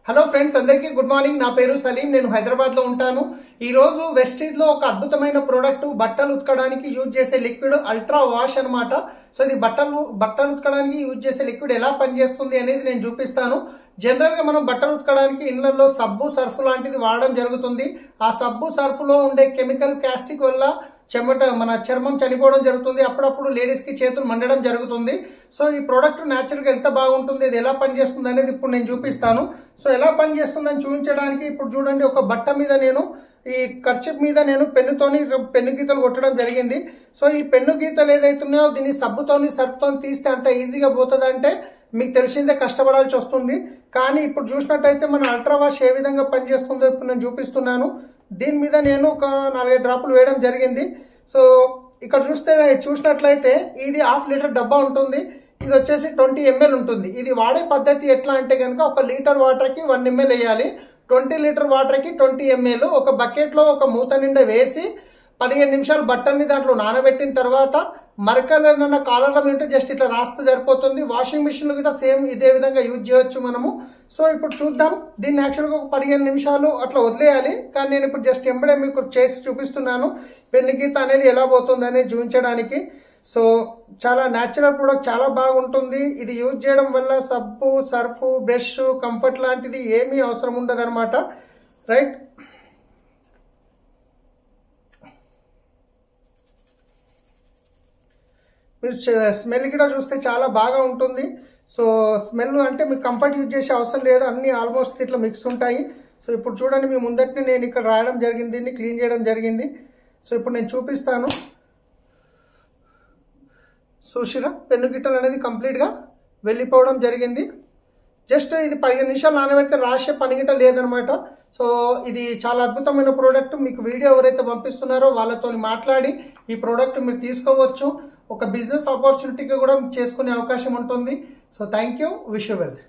Hello friends, అందరికీ good morning. నా పేరు సలీం. నేను హైదరాబాద్లో ఉంటాను. ఈరోజు వెస్టీజ్లో ఒక అద్భుతమైన ప్రోడక్ట్, బట్టలు ఉతకడానికి యూజ్ చేసే లిక్విడ్ అల్ట్రా వాష్ అనమాట. సో ఇది బట్టలు ఉతకడానికి యూజ్ చేసే లిక్విడ్ ఎలా పనిచేస్తుంది అనేది నేను చూపిస్తాను. జనరల్గా మనం బట్టలు ఉతకడానికి ఇళ్లలో సబ్బు సర్ఫ్ లాంటిది వాడడం జరుగుతుంది. ఆ సబ్బు సర్ఫ్లో ఉండే కెమికల్ కాస్టిక్ వల్ల మన చర్మం చనిపోవడం జరుగుతుంది. అప్పుడప్పుడు లేడీస్కి చేతులు మండడం జరుగుతుంది. సో ఈ ప్రోడక్ట్ న్యాచురల్గా ఎంత బాగుంటుంది, ఇది ఎలా పనిచేస్తుంది అనేది ఇప్పుడు నేను చూపిస్తాను. సో ఎలా పనిచేస్తుందని చూపించడానికి ఇప్పుడు చూడండి, ఒక బట్ట మీద నేను ఈ కర్చీఫ్ మీద నేను పెన్ను గీతలు కొట్టడం జరిగింది. సో ఈ పెన్ను గీతలు ఏదైతున్నాయో దీన్ని సర్ఫ్తోని తీస్తే అంత ఈజీగా పోతుంది అంటే మీకు తెలిసిందే, కష్టపడాల్సి వస్తుంది. కానీ ఇప్పుడు చూసినట్టయితే మన అల్ట్రా వాష్ ఏ విధంగా పనిచేస్తుందో ఇప్పుడు నేను చూపిస్తున్నాను. దీని మీద నేను ఒక 4 డ్రాపులు వేయడం జరిగింది. సో ఇక్కడ చూసినట్లయితే ఇది 1/2 లీటర్ డబ్బా ఉంటుంది. ఇది వచ్చేసి 20 ml ఉంటుంది. ఇది వాడే పద్ధతి ఎట్లా అంటే కనుక 1 లీటర్ వాటర్కి 1 ml వేయాలి. 20 లీటర్ వాటర్కి 20 ml ఒక బకెట్లో ఒక మూత నిండా వేసి 15 నిమిషాలు బట్టల్ని దాంట్లో నానబెట్టిన తర్వాత మరకలన్న కాలర్ల మీద జస్ట్ ఇట్లా రాస్తే సరిపోతుంది. వాషింగ్ మిషన్లు కూడా సేమ్ ఇదే విధంగా యూజ్ చేయొచ్చు మనము. సో ఇప్పుడు చూద్దాం, దీన్ని యాక్చువల్గా ఒక 15 నిమిషాలు అట్లా వదిలేయాలి. కానీ నేను ఇప్పుడు జస్ట్ ఎంబడే మీకు చేసి చూపిస్తున్నాను పెన్ను గీత అనేది ఎలా పోతుంది అనేది చూపించడానికి. సో చాలా న్యాచురల్ ప్రోడక్ట్, చాలా బాగుంటుంది. ఇది యూజ్ చేయడం వల్ల సబ్బు సర్ఫ్ బ్రష్ కంఫర్ట్ లాంటిది ఏమీ అవసరం ఉండదు అనమాట. రైట్, మీరు స్మెల్ కూడా చూస్తే చాలా బాగా ఉంటుంది. సో స్మెల్ అంటే మీకు కంఫర్ట్ యూజ్ చేసే అవసరం లేదు, అన్నీ ఆల్మోస్ట్ ఇట్లా మిక్స్ ఉంటాయి. సో ఇప్పుడు చూడండి, మీ ముందటిని నేను ఇక్కడ రాయడం జరిగింది, దీన్ని క్లీన్ చేయడం జరిగింది. సో ఇప్పుడు నేను చూపిస్తాను. చూసిరా, పెన్ను గిట్టలు అనేది కంప్లీట్గా వెళ్ళిపోవడం జరిగింది. జస్ట్ ఇది 15 నిమిషాలు నానబెడితే రాసే పని గిట్ట లేదనమాట. సో ఇది చాలా అద్భుతమైన ప్రోడక్ట్. మీకు వీడియో ఎవరైతే పంపిస్తున్నారో వాళ్ళతో మాట్లాడి ఈ ప్రోడక్ట్ మీరు తీసుకోవచ్చు. ఒక బిజినెస్ ఆపర్చునిటీగా కూడా చేసుకునే అవకాశం ఉంటుంది. So thank you, wish you wealth.